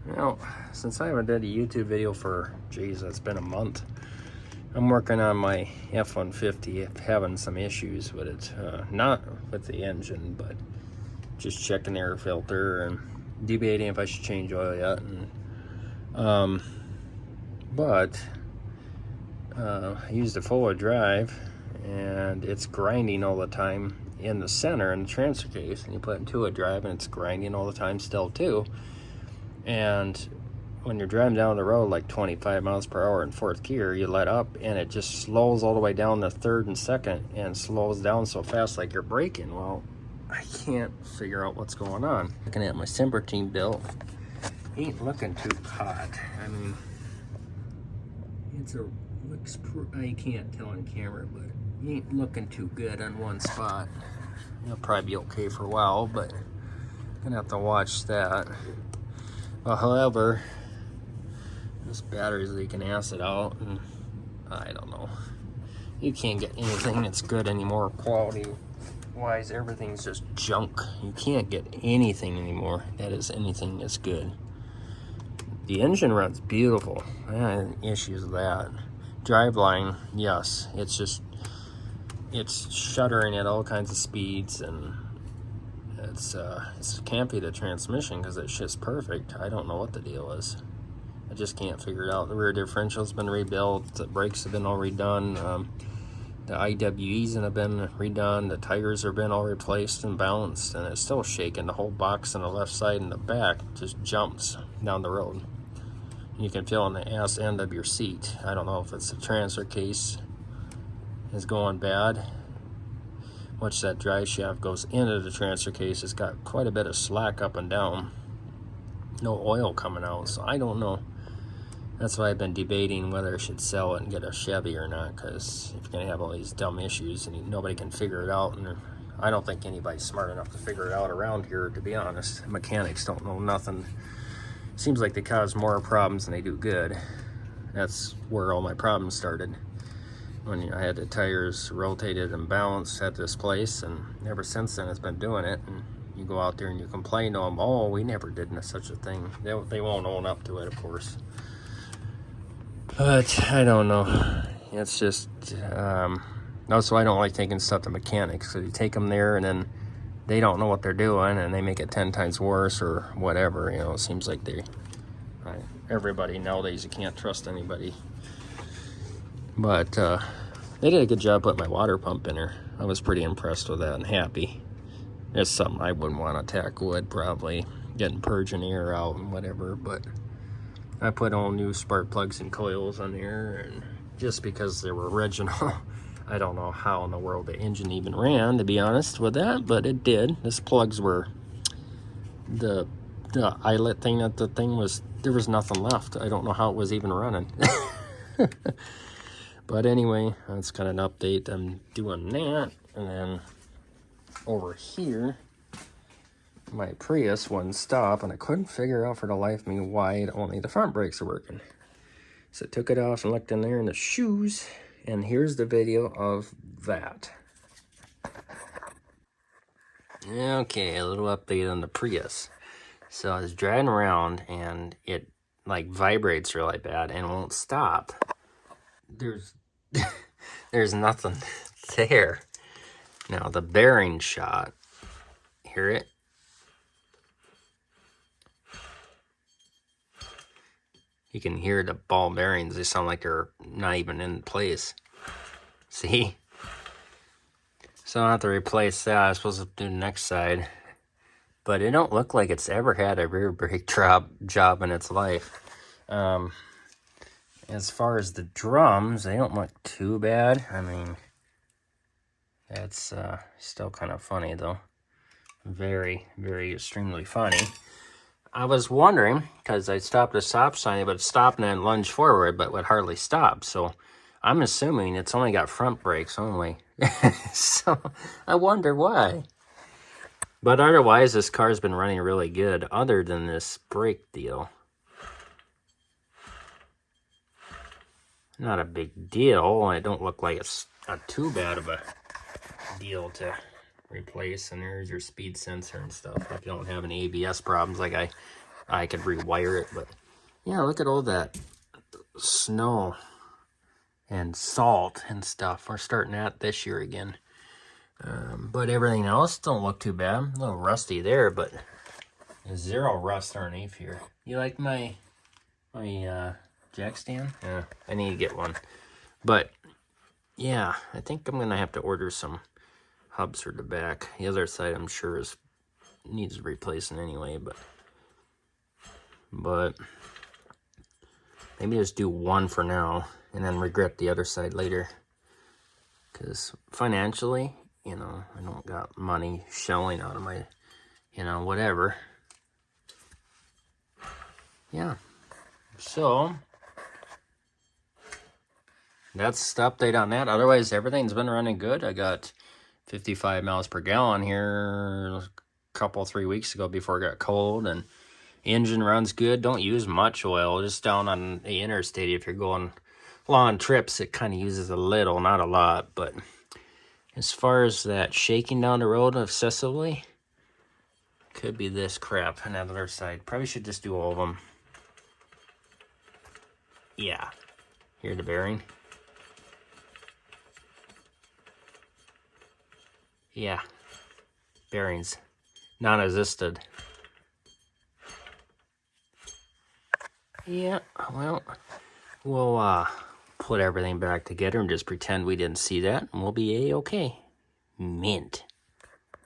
Well, since I haven't done a YouTube video for, geez, it's been a month. I'm working on my F150, having some issues with it. Not with the engine, but just checking the air filter and debating if I should change oil yet. And, I used a four-wheel drive, and it's grinding all the time in the center in the transfer case. And you put it in two-wheel drive, and it's grinding all the time still too. And when you're driving down the road like 25 miles per hour in fourth gear, you let up and it just slows all the way down to third and second and slows down so fast like you're braking. Well, I can't figure out what's going on. Looking at my Simber team built, ain't looking too hot. I mean, I can't tell on camera, but it ain't looking too good on one spot. It'll probably be okay for a while, but I'm gonna have to watch that. Well, however, this battery's leaking acid out, and I don't know. You can't get anything that's good anymore, quality-wise. Everything's just junk. You can't get anything anymore that is anything that's good. The engine runs beautiful. I had issues with that. Driveline, yes, it's shuddering at all kinds of speeds, and it can't be the transmission because that shit's perfect. I don't know what the deal is. I just can't figure it out. The rear differential's been rebuilt. The brakes have been all redone. The IWEs have been redone. The tires have been all replaced and balanced, and it's still shaking. The whole box on the left side and the back just jumps down the road. You can feel on the ass end of your seat. I don't know if it's the transfer case is going bad. Once that drive shaft goes into the transfer case, it's got quite a bit of slack up and down. No oil coming out, so I don't know. That's why I've been debating whether I should sell it and get a Chevy or not, because if you're going to have all these dumb issues and nobody can figure it out, and I don't think anybody's smart enough to figure it out around here, to be honest. Mechanics don't know nothing. Seems like they cause more problems than they do good. That's where all my problems started. When I had the tires rotated and balanced at this place, and ever since then it's been doing it. And you go out there and you complain to them, oh, we never did such a thing. They won't own up to it, of course. But I don't know. It's just, also I don't like taking stuff to mechanics. So you take them there and then they don't know what they're doing and they make it 10 times worse or whatever. You know, it seems like everybody nowadays, you can't trust anybody. But they did a good job putting my water pump in her. I was pretty impressed with that and happy. It's something I wouldn't want to tackle with, probably getting purging air out and whatever. But I put all new spark plugs and coils on there, and just because they were original. I don't know how in the world the engine even ran, to be honest with that, but it did. These plugs were the eyelet thing that the thing was. There was nothing left. I don't know how it was even running. But anyway, that's kind of an update. I'm doing that. And then over here, my Prius wouldn't stop, and I couldn't figure out for the life of me why only the front brakes are working. So I took it off and looked in there in the shoes, and here's the video of that. Okay, a little update on the Prius. So I was driving around, and it like vibrates really bad and won't stop. There's nothing there. Now the bearing shot, hear it? You can hear the ball bearings. They sound like they're not even in place. See? So I'll have to replace that. I'm supposed to do the next side. But it don't look like it's ever had a rear brake job in its life. As far as the drums, they don't look too bad. I mean, that's still kind of funny, though. Very, very extremely funny. I was wondering, because I stopped at a stop sign, it would stop and then lunge forward, but would hardly stop. So I'm assuming it's only got front brakes only. So I wonder why. But otherwise, this car's been running really good, other than this brake deal. Not a big deal. It don't look like it's not too bad of a deal to replace. And there's your speed sensor and stuff. If you don't have any ABS problems like I I could rewire it, but yeah, look at all that snow and salt and stuff. We're starting that this year again. But everything else don't look too bad. A little rusty there, but zero rust underneath here. You like my jack stand? Yeah, I need to get one. But yeah, I think I'm gonna have to order some hubs for the back. The other side I'm sure needs replacing anyway, but maybe just do one for now and then regret the other side later. Because financially, you know, I don't got money shelling out of my, you know, whatever. Yeah. So that's the update on that. Otherwise, everything's been running good. I got 55 miles per gallon here a couple, 3 weeks ago before it got cold, and engine runs good. Don't use much oil. Just down on the interstate, if you're going long trips, it kind of uses a little, not a lot. But as far as that shaking down the road excessively, could be this crap on the other side. Probably should just do all of them. Yeah. Hear the bearing? Yeah. Bearings. Non-resisted. Yeah, well, we'll put everything back together and just pretend we didn't see that, and we'll be A-okay. Mint.